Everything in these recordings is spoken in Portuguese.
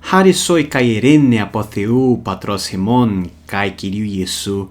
Harisoi kai erene apotheu patros hemon kai Kyriou Yesu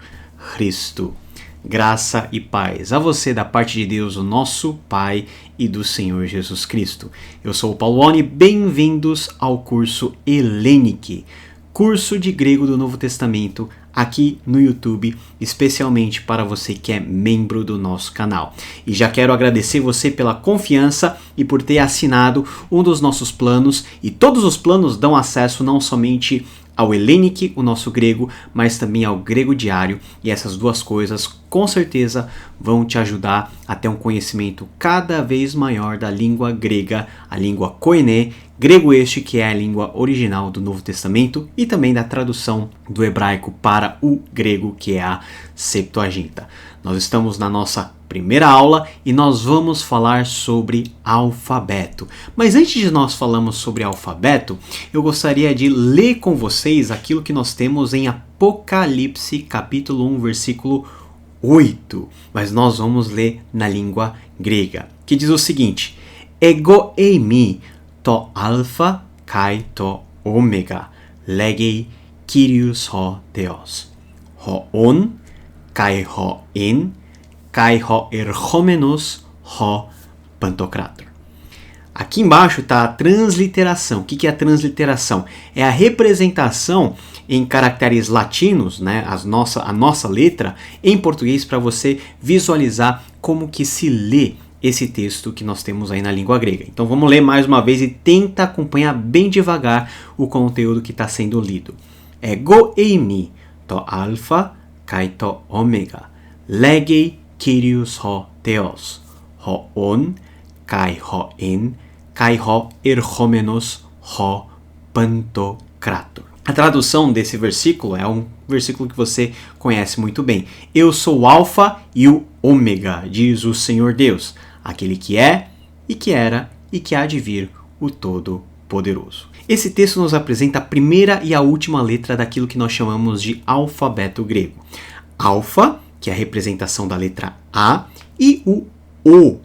Cristo. Graça e paz a você da parte de Deus, o nosso Pai, e do Senhor Jesus Cristo. Eu sou o Paulone, bem-vindos ao curso Hellenic, curso de grego do Novo Testamento, aqui no YouTube, especialmente para você que é membro do nosso canal. E já quero agradecer você pela confiança e por ter assinado um dos nossos planos, e todos os planos dão acesso não somente ao Hellenic, o nosso grego, mas também ao grego diário, e essas duas coisas com certeza vão te ajudar a ter um conhecimento cada vez maior da língua grega, a língua koiné, grego este que é a língua original do Novo Testamento, e também da tradução do hebraico para o grego, que é a Septuaginta. Nós estamos na nossa primeira aula e nós vamos falar sobre alfabeto. Mas antes de nós falarmos sobre alfabeto, eu gostaria de ler com vocês aquilo que nós temos em Apocalipse, capítulo 1, versículo 8. Mas nós vamos ler na língua grega, que diz o seguinte: Ego eimi to alpha kai to omega, legei Kyrios ho Theos, ho on kai ho en, kai ho erchomenos ho pantocrator. Aqui embaixo está a transliteração. O que é a transliteração? É a representação em caracteres latinos, né, a nossa letra, em português, para você visualizar como que se lê esse texto que nós temos aí na língua grega. Então vamos ler mais uma vez e tenta acompanhar bem devagar o conteúdo que está sendo lido. Ego eimi to alpha kai to omega, legei Kyrios ho Theos, ho on kai ho en, kai ho erchomenos ho pantocrator. A tradução desse versículo é um versículo que você conhece muito bem. Eu sou o alfa e o ômega, diz o Senhor Deus, aquele que é, e que era, e que há de vir, o Todo-Poderoso. Esse texto nos apresenta a primeira e a última letra daquilo que nós chamamos de alfabeto grego. Alfa, que é a representação da letra A, e o O,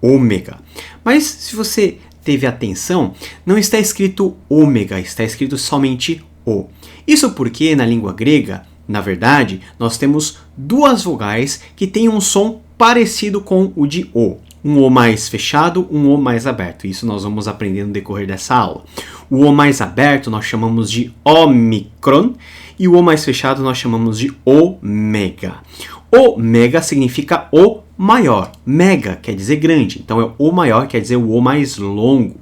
ômega. Mas se você teve atenção, não está escrito ômega, está escrito somente O. Isso porque na língua grega, na verdade, nós temos duas vogais que têm um som parecido com o de O. Um O mais fechado, um O mais aberto. Isso nós vamos aprender no decorrer dessa aula. O O mais aberto nós chamamos de Omicron e o O mais fechado nós chamamos de Ômega. Ômega significa O maior. Mega quer dizer grande. Então é O maior, quer dizer o O mais longo.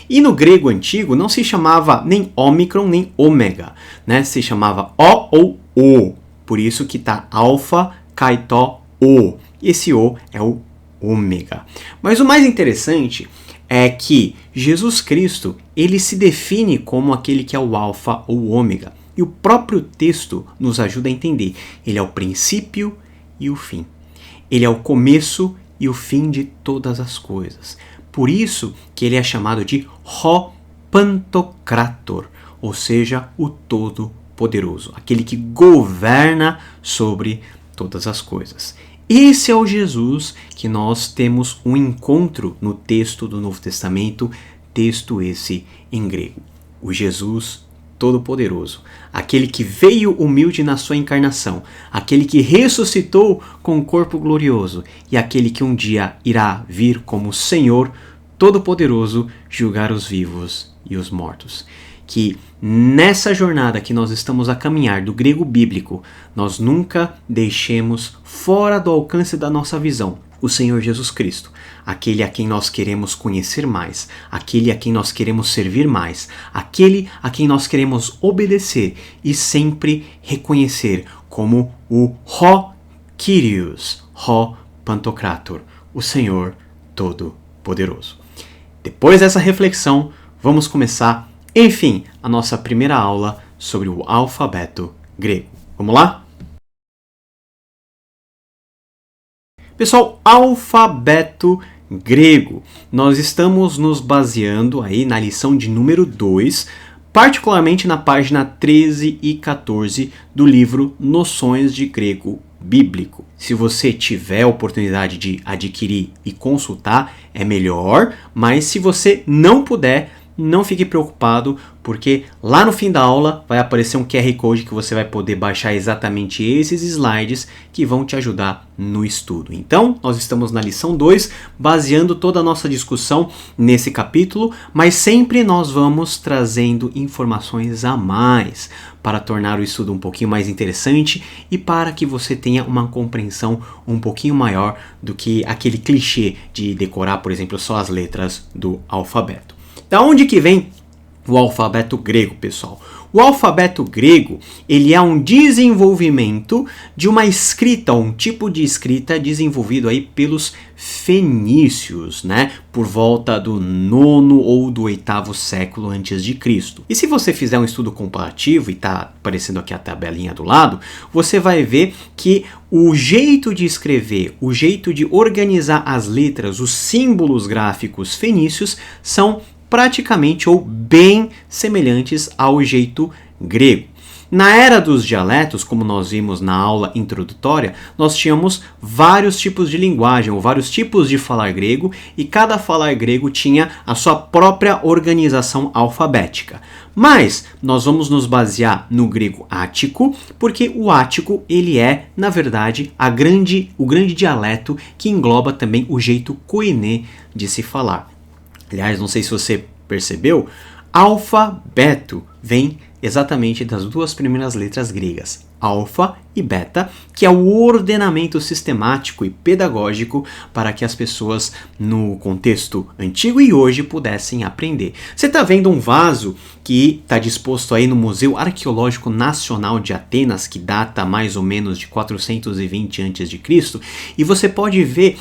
E no grego antigo não se chamava nem Ômicron nem Ômega, né? Se chamava O ou O. Por isso que está alfa, kaitó, O. Esse O é o ômega. Mas o mais interessante é que Jesus Cristo, ele se define como aquele que é o alfa ou o ômega. E o próprio texto nos ajuda a entender. Ele é o princípio e o fim. Ele é o começo e o fim de todas as coisas. Por isso que ele é chamado de Ho Pantocrator, ou seja, o Todo-Poderoso, aquele que governa sobre todas as coisas. Esse é o Jesus que nós temos um encontro no texto do Novo Testamento, texto esse em grego. O Jesus Todo-Poderoso, aquele que veio humilde na sua encarnação, aquele que ressuscitou com um corpo glorioso e aquele que um dia irá vir como Senhor Todo-Poderoso julgar os vivos e os mortos. Que nessa jornada que nós estamos a caminhar do grego bíblico, nós nunca deixemos fora do alcance da nossa visão o Senhor Jesus Cristo, aquele a quem nós queremos conhecer mais, aquele a quem nós queremos servir mais, aquele a quem nós queremos obedecer e sempre reconhecer como o Ho Kyrios, Ho Pantocrator, o Senhor Todo-Poderoso. Depois dessa reflexão, vamos começar, enfim, a nossa primeira aula sobre o alfabeto grego. Vamos lá? Pessoal, alfabeto grego. Nós estamos nos baseando aí na lição de número 2, particularmente na página 13 e 14 do livro Noções de Grego Bíblico. Se você tiver a oportunidade de adquirir e consultar, é melhor, mas se você não puder, não fique preocupado, porque lá no fim da aula vai aparecer um QR Code que você vai poder baixar exatamente esses slides que vão te ajudar no estudo. Então, nós estamos na lição 2, baseando toda a nossa discussão nesse capítulo, mas sempre nós vamos trazendo informações a mais para tornar o estudo um pouquinho mais interessante e para que você tenha uma compreensão um pouquinho maior do que aquele clichê de decorar, por exemplo, só as letras do alfabeto. Da onde que vem o alfabeto grego, pessoal? O alfabeto grego, ele é um desenvolvimento de uma escrita, um tipo de escrita desenvolvido aí pelos fenícios, né? Por volta do 9º ou do 8º século antes de Cristo. E se você fizer um estudo comparativo, e tá aparecendo aqui a tabelinha do lado, você vai ver que o jeito de escrever, o jeito de organizar as letras, os símbolos gráficos fenícios são praticamente ou bem semelhantes ao jeito grego. Na era dos dialetos, como nós vimos na aula introdutória, nós tínhamos vários tipos de linguagem, ou vários tipos de falar grego, e cada falar grego tinha a sua própria organização alfabética. Mas nós vamos nos basear no grego ático, porque o ático ele é, na verdade, o grande dialeto que engloba também o jeito koiné de se falar. Aliás, não sei se você percebeu, alfabeto vem exatamente das duas primeiras letras gregas, alfa e beta, que é o ordenamento sistemático e pedagógico para que as pessoas no contexto antigo e hoje pudessem aprender. Você está vendo um vaso que está disposto aí no Museu Arqueológico Nacional de Atenas, que data mais ou menos de 420 a.C., e você pode ver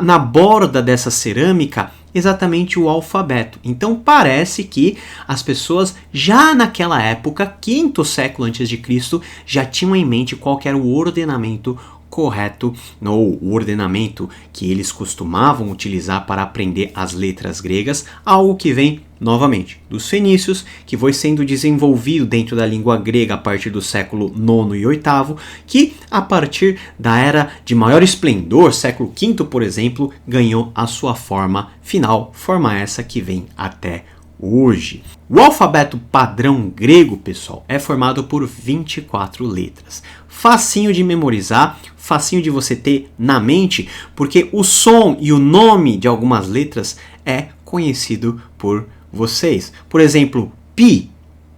na borda dessa cerâmica exatamente o alfabeto. Então parece que as pessoas já naquela época, 5º século antes de Cristo, já tinham em mente qual era o ordenamento correto, ou o ordenamento que eles costumavam utilizar para aprender as letras gregas, algo que vem novamente dos fenícios, que foi sendo desenvolvido dentro da língua grega a partir do século IX e VIII, que a partir da era de maior esplendor, século V, por exemplo, ganhou a sua forma final, forma essa que vem até hoje. O alfabeto padrão grego, pessoal, é formado por 24 letras. Facinho de memorizar, facinho de você ter na mente, porque o som e o nome de algumas letras é conhecido por vocês. Por exemplo, pi,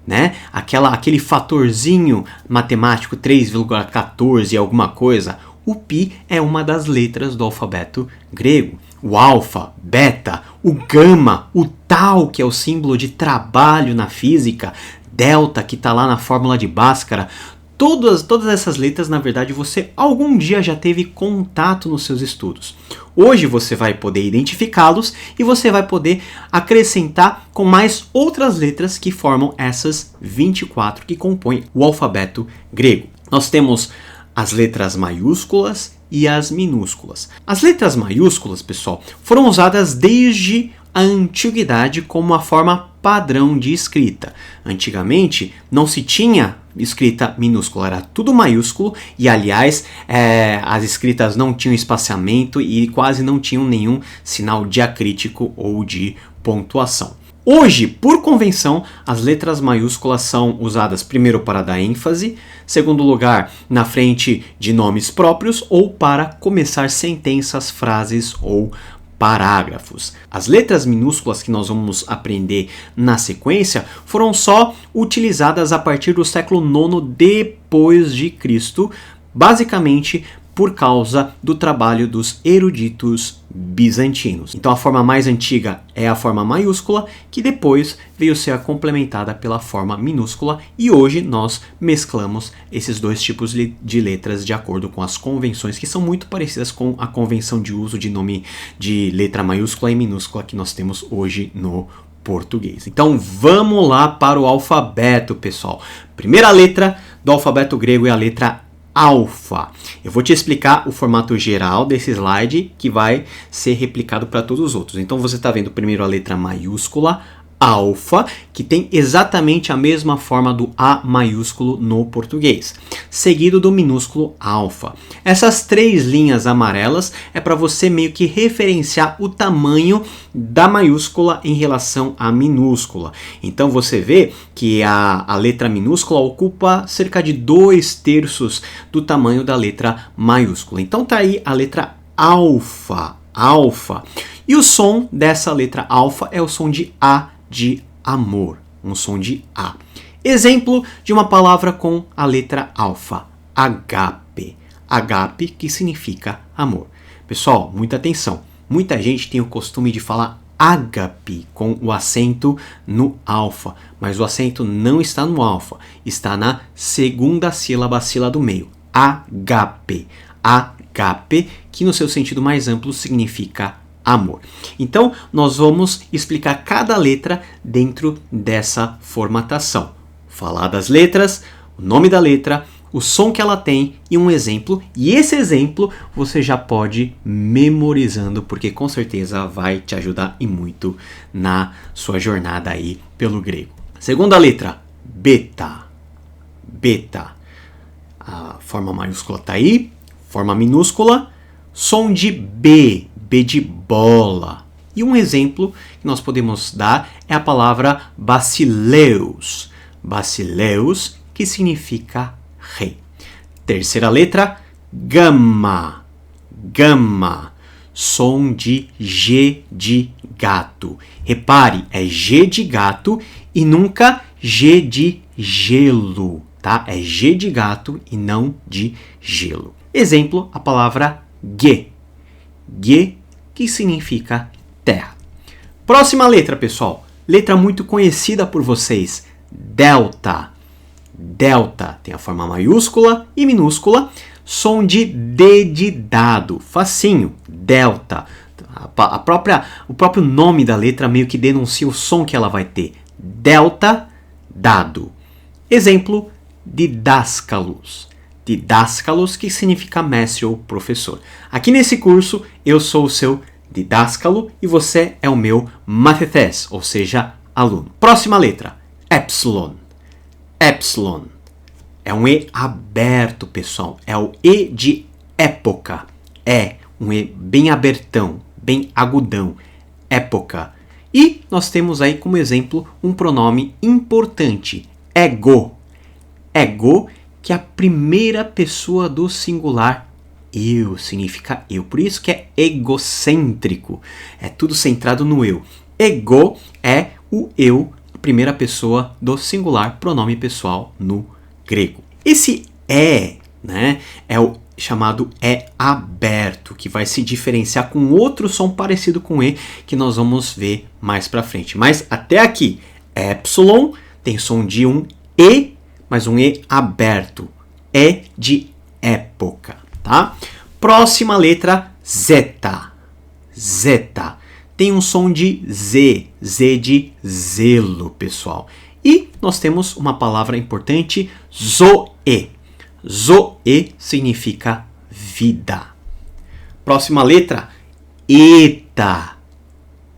né? Aquele fatorzinho matemático 3,14 alguma coisa. O pi é uma das letras do alfabeto grego. O alfa, beta, o gama, o tau, que é o símbolo de trabalho na física, delta, que está lá na fórmula de Bhaskara. Todas essas letras, na verdade, você algum dia já teve contato nos seus estudos. Hoje você vai poder identificá-los e você vai poder acrescentar com mais outras letras que formam essas 24 que compõem o alfabeto grego. Nós temos as letras maiúsculas e as minúsculas. As letras maiúsculas, pessoal, foram usadas desde a antiguidade como uma forma padrão de escrita. Antigamente não se tinha escrita minúscula, era tudo maiúsculo e, aliás, as escritas não tinham espaçamento e quase não tinham nenhum sinal diacrítico ou de pontuação. Hoje, por convenção, as letras maiúsculas são usadas primeiro para dar ênfase, segundo lugar, na frente de nomes próprios ou para começar sentenças, frases ou parágrafos. As letras minúsculas que nós vamos aprender na sequência foram só utilizadas a partir do século IX depois de Cristo, basicamente por causa do trabalho dos eruditos bizantinos. Então a forma mais antiga é a forma maiúscula, que depois veio ser complementada pela forma minúscula, e hoje nós mesclamos esses dois tipos de letras de acordo com as convenções, que são muito parecidas com a convenção de uso de nome de letra maiúscula e minúscula que nós temos hoje no português. Então vamos lá para o alfabeto, pessoal. Primeira letra do alfabeto grego é a letra alfa. Eu vou te explicar o formato geral desse slide que vai ser replicado para todos os outros. Então você está vendo primeiro a letra maiúscula alfa, que tem exatamente a mesma forma do A maiúsculo no português, seguido do minúsculo alfa. Essas 3 linhas amarelas é para você meio que referenciar o tamanho da maiúscula em relação à minúscula. Então você vê que a letra minúscula ocupa cerca de 2/3 do tamanho da letra maiúscula. Então tá aí a letra alfa, alfa. E o som dessa letra alfa é o som de A de amor, um som de A. Exemplo de uma palavra com a letra alfa, agape. Agape, que significa amor. Pessoal, muita atenção. Muita gente tem o costume de falar ágape com o acento no alfa, mas o acento não está no alfa, está na segunda sílaba, a sílaba do meio. Agape. Agape, que no seu sentido mais amplo significa amor. Então, nós vamos explicar cada letra dentro dessa formatação. Falar das letras, o nome da letra, o som que ela tem e um exemplo. E esse exemplo você já pode ir memorizando, porque com certeza vai te ajudar e muito na sua jornada aí pelo grego. Segunda letra, beta. Beta. A forma maiúscula está aí, forma minúscula, som de B. B de bola. E um exemplo que nós podemos dar é a palavra basileus. Basileus, que significa rei. Terceira letra, gama. Gama. Som de G de gato. Repare, é G de gato e nunca G de gelo, tá? É G de gato e não de gelo. Exemplo, a palavra ge. Ge, que significa terra. Próxima letra, pessoal. Letra muito conhecida por vocês. Delta. Delta tem a forma maiúscula e minúscula. Som de D de dado. Facinho. Delta. O próprio nome da letra meio que denuncia o som que ela vai ter. Delta, dado. Exemplo, didáscalos. Didáscalos, que significa mestre ou professor. Aqui nesse curso, eu sou o seu didáscalo e você é o meu mathetes, ou seja, aluno. Próxima letra, epsilon. Epsilon. É um E aberto, pessoal. É o E de época. É um E bem abertão, bem agudão. Época. E nós temos aí como exemplo um pronome importante. Ego. Ego, que é a primeira pessoa do singular eu, significa eu. Por isso que é egocêntrico. É tudo centrado no eu. Ego é o eu, a primeira pessoa do singular, pronome pessoal no grego. Esse né, é o chamado é aberto, que vai se diferenciar com outro som parecido com E, que nós vamos ver mais pra frente. Mas até aqui, epsilon tem som de um E, mas um E aberto. É de época, tá? Próxima letra, zeta. Zeta. Tem um som de Z. Z de zelo, pessoal. E nós temos uma palavra importante, zoe. Zoe significa vida. Próxima letra, eta.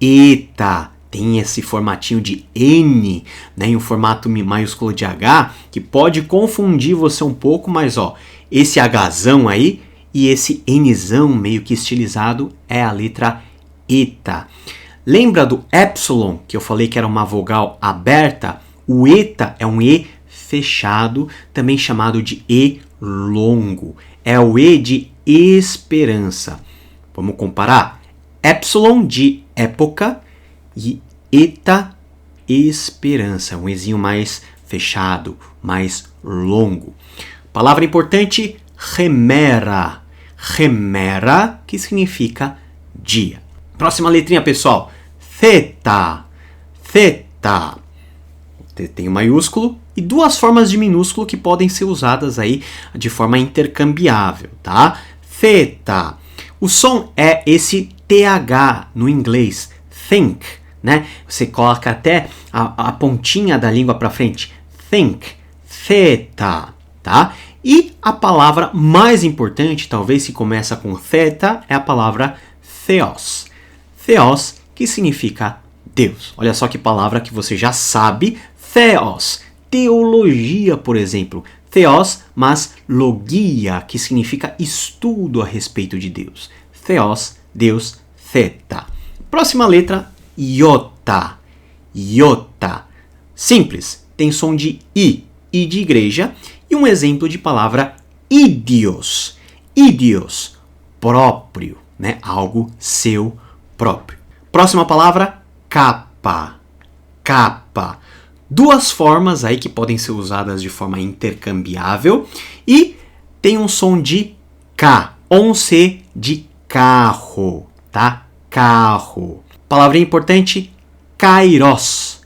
Eta. Tem esse formatinho de N, né, em um formato maiúsculo de H, que pode confundir você um pouco, mas ó, esse Hzão aí e esse Nzão meio que estilizado é a letra eta. Lembra do epsilon, que eu falei que era uma vogal aberta? O eta é um E fechado, também chamado de E longo. É o E de esperança. Vamos comparar? Epsilon de época e eta, esperança, um Ezinho mais fechado, mais longo. Palavra importante, remera. Remera, que significa dia. Próxima letrinha, pessoal. Theta. Theta. Tem um maiúsculo e duas formas de minúsculo que podem ser usadas aí de forma intercambiável, tá? Theta. O som é esse TH no inglês. Think. Né? Você coloca até a pontinha da língua para frente. Think. Theta. Tá? E a palavra mais importante, talvez que começa com theta, é a palavra theos. Theos, que significa Deus. Olha só que palavra que você já sabe. Theos, teologia, por exemplo. Theos, mas logia, que significa estudo a respeito de Deus. Theos, Deus, theta. Próxima letra, iota. Iota. Simples, tem som de I de igreja. E um exemplo de palavra idios. Idios, próprio, né? Algo seu próprio. Próxima palavra, capa. Capa. Duas formas aí que podem ser usadas de forma intercambiável e tem um som de K, um C de carro, tá? Carro. Palavrinha importante, kairos.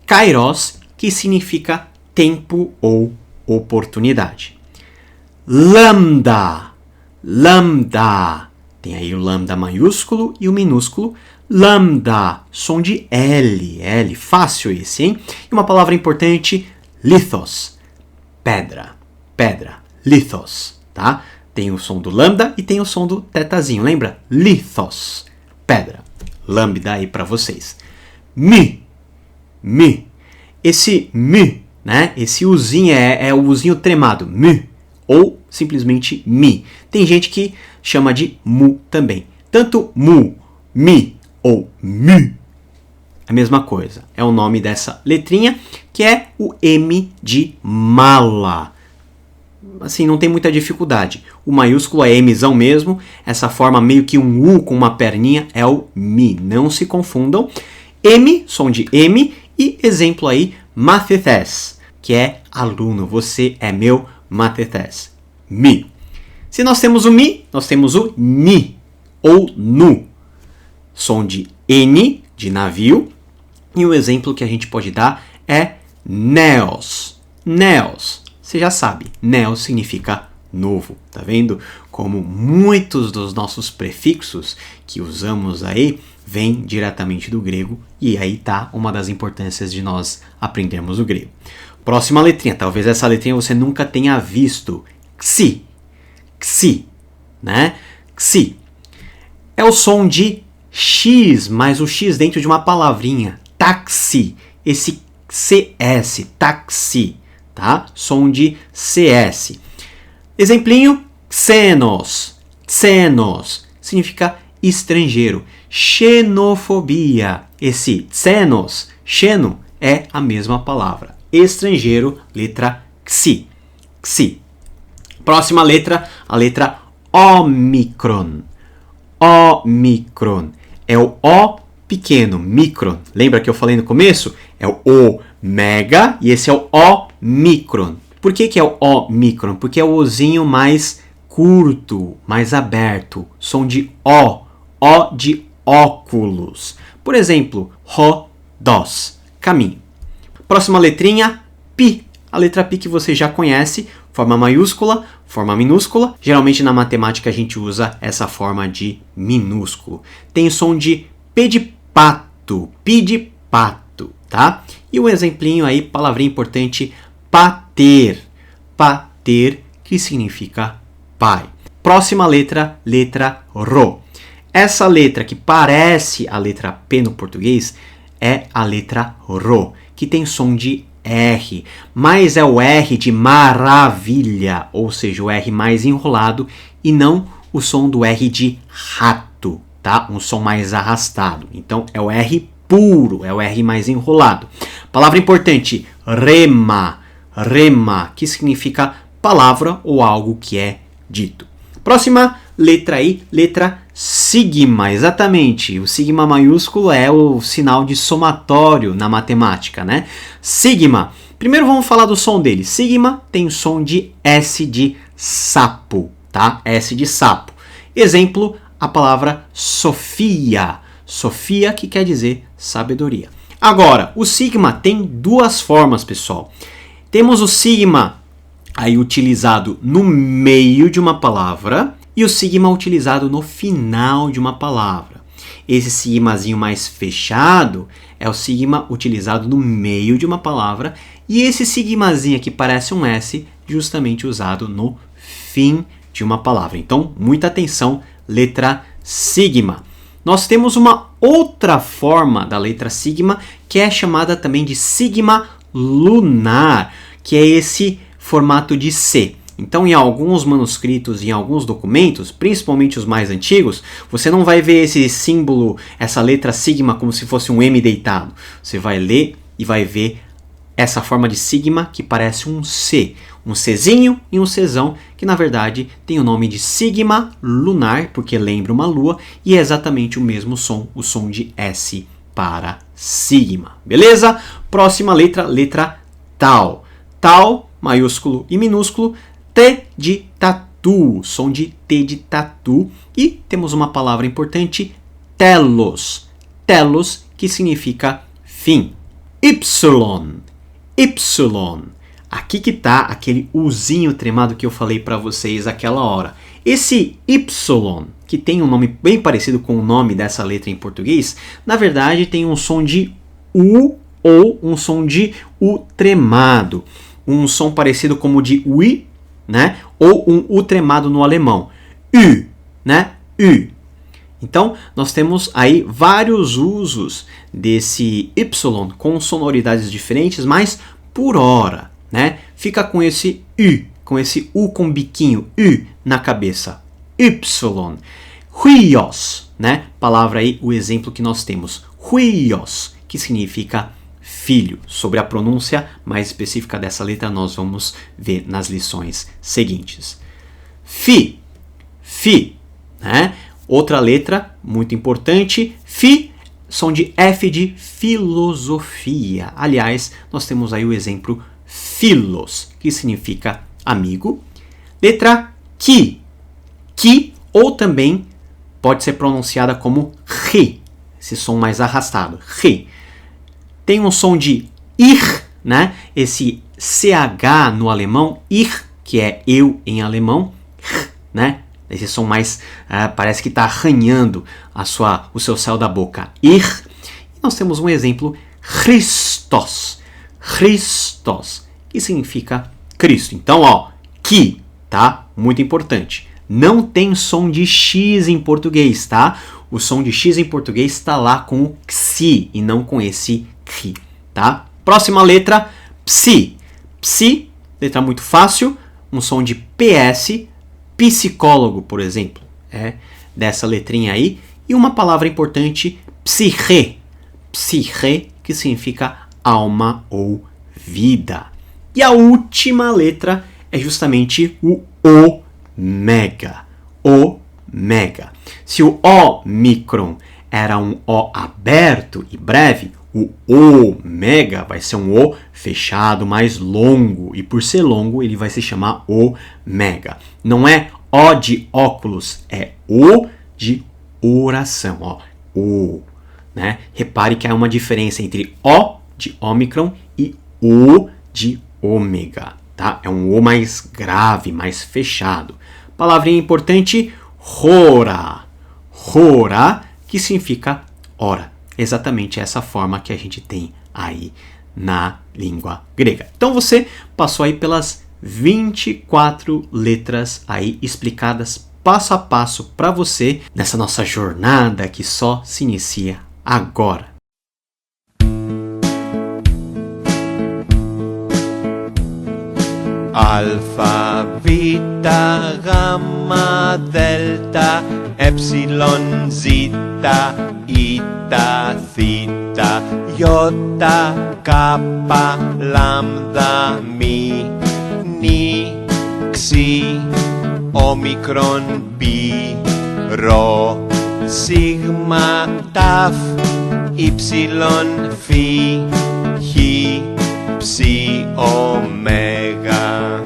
Kairos, que significa tempo ou oportunidade. Lambda. Lambda. Tem aí o lambda maiúsculo e o minúsculo. Lambda, som de L, L, fácil esse, hein? E uma palavra importante, lithos, pedra, pedra, lithos, tá? Tem o som do lambda e tem o som do tetazinho, lembra? Lithos, pedra, lambda aí para vocês. Mi, esse mi, né? Esse uzinho é o uzinho tremado, mi, ou simplesmente mi. Tem gente que chama de mu também, tanto mu, mi, ou mi, a mesma coisa. É o nome dessa letrinha, que é o M de mala. Assim, não tem muita dificuldade. O maiúsculo é Mzão mesmo. Essa forma meio que um U com uma perninha é o mi. Não se confundam. M, som de M. E exemplo aí, mathetes, que é aluno. Você é meu mathetes. Mi. Se nós temos o mi, nós temos o ni, ou nu. Som de N, de navio. E um exemplo que a gente pode dar é neos. Neos. Você já sabe, neos significa novo. Tá vendo? Como muitos dos nossos prefixos que usamos aí vêm diretamente do grego. E aí tá uma das importâncias de nós aprendermos o grego. Próxima letrinha. Talvez essa letrinha você nunca tenha visto. Xi. Xi. Né? Xi. É o som de X, mais o X dentro de uma palavrinha. Táxi. Esse CS, táxi, tá? Som de CS. Exemplinho, xenos. Xenos significa estrangeiro. Xenofobia. Esse xenos, xeno, é a mesma palavra. Estrangeiro, letra xi. Xi. Próxima letra, a letra Ômicron. Ômicron. É o O pequeno, micron. Lembra que eu falei no começo? É o ômega e esse é o Ômicron. Por que é o Ômicron? Porque é o Ozinho mais curto, mais aberto. Som de O. O de óculos. Por exemplo, rodos, caminho. Próxima letrinha, pi. A letra pi que você já conhece, forma maiúscula, forma minúscula. Geralmente na matemática a gente usa essa forma de minúsculo. Tem o som de P de pato, pi de pato, tá? E um exemplinho aí, palavrinha importante, pater. Pater, que significa pai. Próxima letra, letra Rho. Essa letra que parece a letra P no português é a letra Rho, que tem som de R, mas é o R de maravilha, ou seja, o R mais enrolado e não o som do R de rato, tá? Um som mais arrastado. Então é o R puro, é o R mais enrolado. Palavra importante, rema. Rema, que significa palavra ou algo que é dito. Próxima letra aí, letra sigma, exatamente. O sigma maiúsculo é o sinal de somatório na matemática, né? Sigma. Primeiro vamos falar do som dele. Sigma tem som de S de sapo, tá? S de sapo. Exemplo, a palavra Sofia. Sofia, que quer dizer sabedoria. Agora, o sigma tem duas formas, pessoal. Temos o sigma aí utilizado no meio de uma palavra e o sigma utilizado no final de uma palavra. Esse sigmazinho mais fechado é o sigma utilizado no meio de uma palavra e esse sigmazinho que parece um S justamente usado no fim de uma palavra. Então, muita atenção, letra sigma. Nós temos uma outra forma da letra sigma, que é chamada também de sigma lunar, que é esse formato de C. Então, em alguns manuscritos, em alguns documentos, principalmente os mais antigos, você não vai ver esse símbolo, essa letra sigma, como se fosse um M deitado. Você vai ler e vai ver essa forma de sigma que parece um C. Um Czinho e um Czão, que na verdade tem o nome de sigma lunar, porque lembra uma lua, e é exatamente o mesmo som, o som de S para sigma. Beleza? Próxima letra, letra tau. Tau, maiúsculo e minúsculo, T de tatu, som de T de tatu. E temos uma palavra importante, telos. Telos, que significa fim. Y. Y. Aqui que está aquele Uzinho tremado que eu falei para vocês aquela hora. Esse Y, que tem um nome bem parecido com o nome dessa letra em português, na verdade tem um som de U ou um som de U tremado. Um som parecido como de Ui, né? Ou um U tremado no alemão. U, né? U. Então, nós temos aí vários usos desse Y com sonoridades diferentes, mas por hora, né? Fica com esse U com biquinho, U na cabeça. Y. Huios, né? Palavra aí, o exemplo que nós temos. Huios, que significa filho. Sobre a pronúncia mais específica dessa letra, nós vamos ver nas lições seguintes. Fi. Fi, né? Outra letra muito importante, Fi, som de F de filosofia. Aliás, nós temos aí o exemplo philos, que significa amigo. Letra Ki. Ki, ou também pode ser pronunciada como Ri, esse som mais arrastado. Ri. Tem um som de Ir, né? Esse CH no alemão, Ir, que é eu em alemão, né? Esse som mais, parece que está arranhando o seu céu da boca. Ir. E nós temos um exemplo, Christos. Christos, que significa Cristo. Então, ó, Ki, tá? Muito importante. Não tem som de X em português, tá? O som de X em português está lá com o Xi e não com esse Ki, tá? Próxima letra, Psi. Psi, letra muito fácil, um som de PS, psicólogo, por exemplo, dessa letrinha aí. E uma palavra importante, psique. Psique, que significa alma ou vida. E a última letra é justamente o ômega. Ômega. Se o Ômicron era um O aberto e breve, o ômega vai ser um O fechado, mais longo. E por ser longo, ele vai se chamar ômega. Não é O de óculos, é O de oração. Ó, O, né? Repare que há uma diferença entre O de ômicron e O de ômega. Tá? É um O mais grave, mais fechado. Palavrinha importante, hora. Hora, que significa hora. Exatamente essa forma que a gente tem aí na língua grega. Então você passou aí pelas 24 letras aí explicadas passo a passo para você nessa nossa jornada que só se inicia agora. Alfa, Beta, Gamma, Delta, Epsilon, Zeta, Eta, Theta, Iota, Kappa, Lambda, Mi, Ni, Xi, Omicron, Pi, Rho, Sigma, Taf, Y, Phi, Chi, Psi, Omega.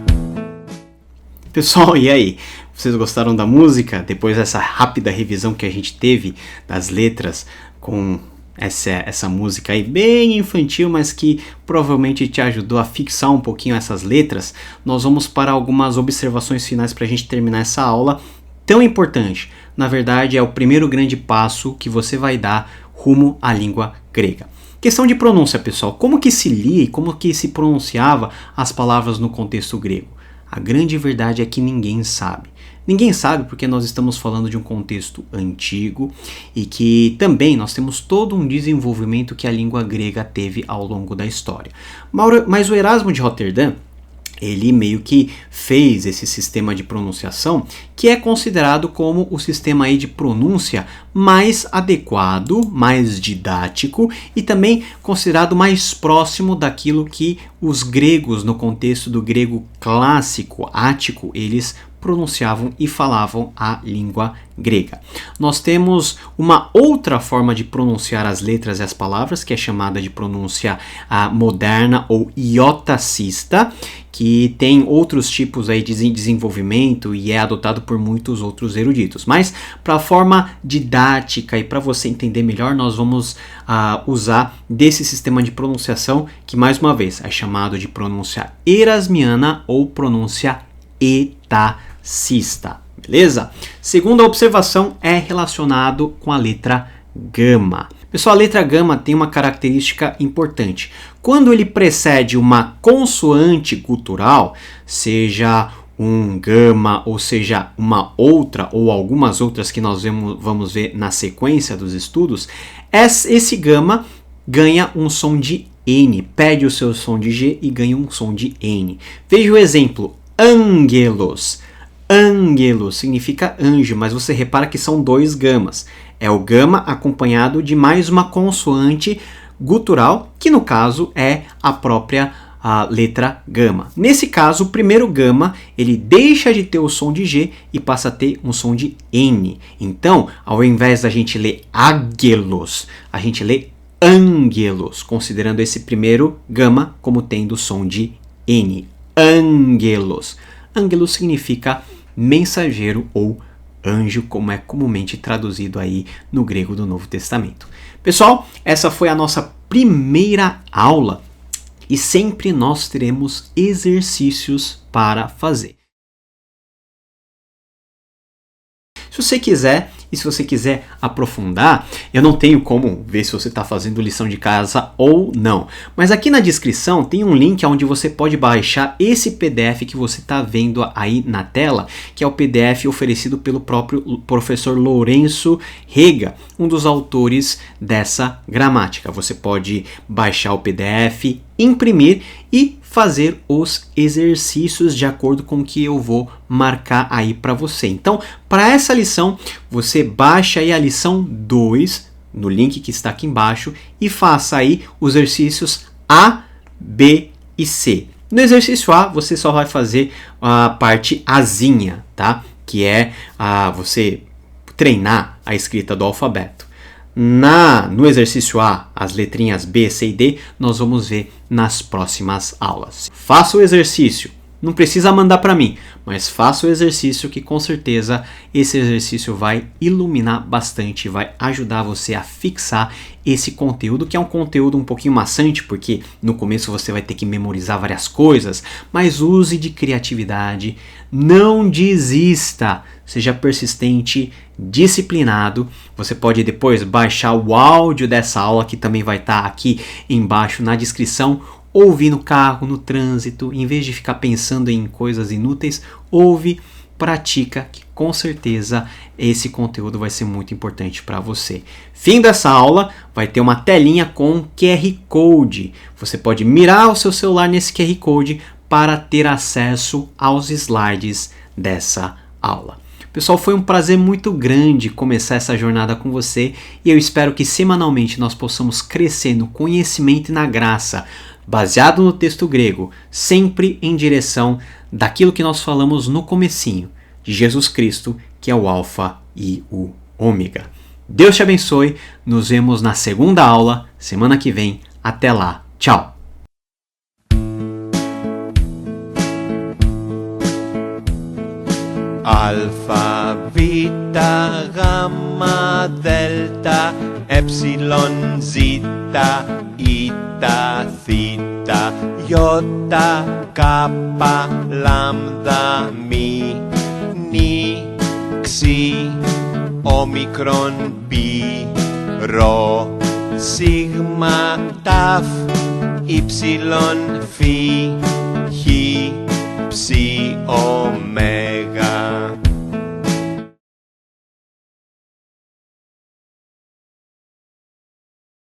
Pessoal, e aí? Vocês gostaram da música? Depois dessa rápida revisão que a gente teve das letras com essa música aí bem infantil, mas que provavelmente te ajudou a fixar um pouquinho essas letras, nós vamos para algumas observações finais para a gente terminar essa aula tão importante. Na verdade, é o primeiro grande passo que você vai dar rumo à língua grega. Questão de pronúncia, pessoal. Como que se lia e como que se pronunciava as palavras no contexto grego? A grande verdade é que ninguém sabe. Ninguém sabe porque nós estamos falando de um contexto antigo e que também nós temos todo um desenvolvimento que a língua grega teve ao longo da história. Mas o Erasmo de Roterdã, ele meio que fez esse sistema de pronunciação que é considerado como o sistema aí de pronúncia mais adequado, mais didático e também considerado mais próximo daquilo que os gregos, no contexto do grego clássico, ático, eles pronunciavam e falavam a língua grega. Nós temos uma outra forma de pronunciar as letras e as palavras, que é chamada de pronúncia moderna ou iotacista, que tem outros tipos aí de desenvolvimento e é adotado por muitos outros eruditos. Mas para a forma didática e para você entender melhor, nós vamos usar desse sistema de pronunciação que, mais uma vez, é chamado de pronúncia erasmiana ou pronúncia etacista, beleza? Segunda observação é relacionado com a letra gama. Pessoal, a letra gama tem uma característica importante. Quando ele precede uma consoante gutural, seja um gama, ou seja, uma outra ou algumas outras que nós vamos ver na sequência dos estudos, esse gama ganha um som de N, perde o seu som de G e ganha um som de N. Veja o exemplo, angelos. Angelos significa anjo, mas você repara que são dois gamas. É o gama acompanhado de mais uma consoante gutural, que no caso é a própria letra gama. Nesse caso, o primeiro gama ele deixa de ter o som de G e passa a ter um som de N. Então, ao invés da gente ler agelos, a gente lê angelos, considerando esse primeiro gama como tendo o som de N. Angelos. Angelos significa mensageiro ou anjo, como é comumente traduzido aí no grego do Novo Testamento. Pessoal, essa foi a nossa primeira aula e sempre nós teremos exercícios para fazer. Se você quiser e se você quiser aprofundar, eu não tenho como ver se você está fazendo lição de casa ou não. Mas aqui na descrição tem um link onde você pode baixar esse PDF que você está vendo aí na tela, que é o PDF oferecido pelo próprio professor Lourenço Rega, um dos autores dessa gramática. Você pode baixar o PDF, imprimir e fazer os exercícios de acordo com o que eu vou marcar aí para você. Então, para essa lição, você baixa aí a lição 2 no link que está aqui embaixo e faça aí os exercícios A, B e C. No exercício A, você só vai fazer a parte Azinha, tá? Que é você treinar a escrita do alfabeto. No exercício A, as letrinhas B, C e D, nós vamos ver nas próximas aulas. Faça o exercício. Não precisa mandar para mim, mas faça o exercício que com certeza esse exercício vai iluminar bastante, vai ajudar você a fixar esse conteúdo, que é um conteúdo um pouquinho maçante, porque no começo você vai ter que memorizar várias coisas, mas use de criatividade, não desista, seja persistente, disciplinado. Você pode depois baixar o áudio dessa aula, que também vai estar aqui embaixo na descrição, ouvir no carro, no trânsito, em vez de ficar pensando em coisas inúteis, ouve, pratica, que com certeza esse conteúdo vai ser muito importante para você. Fim dessa aula, vai ter uma telinha com QR Code. Você pode mirar o seu celular nesse QR Code para ter acesso aos slides dessa aula. Pessoal, foi um prazer muito grande começar essa jornada com você e eu espero que semanalmente nós possamos crescer no conhecimento e na graça, baseado no texto grego, sempre em direção daquilo que nós falamos no comecinho, de Jesus Cristo, que é o Alfa e o Ômega. Deus te abençoe, nos vemos na segunda aula, semana que vem. Até lá, tchau! Alpha, Beta, Gamma, Delta, Epsilon, Zeta, Eta, Theta, Iota, Kappa, Lambda, Mi, Ni, Xi, Omicron, Pi, Rho, Sigma, Taf, Ypsilon, Phi, Chi, Psi Omega.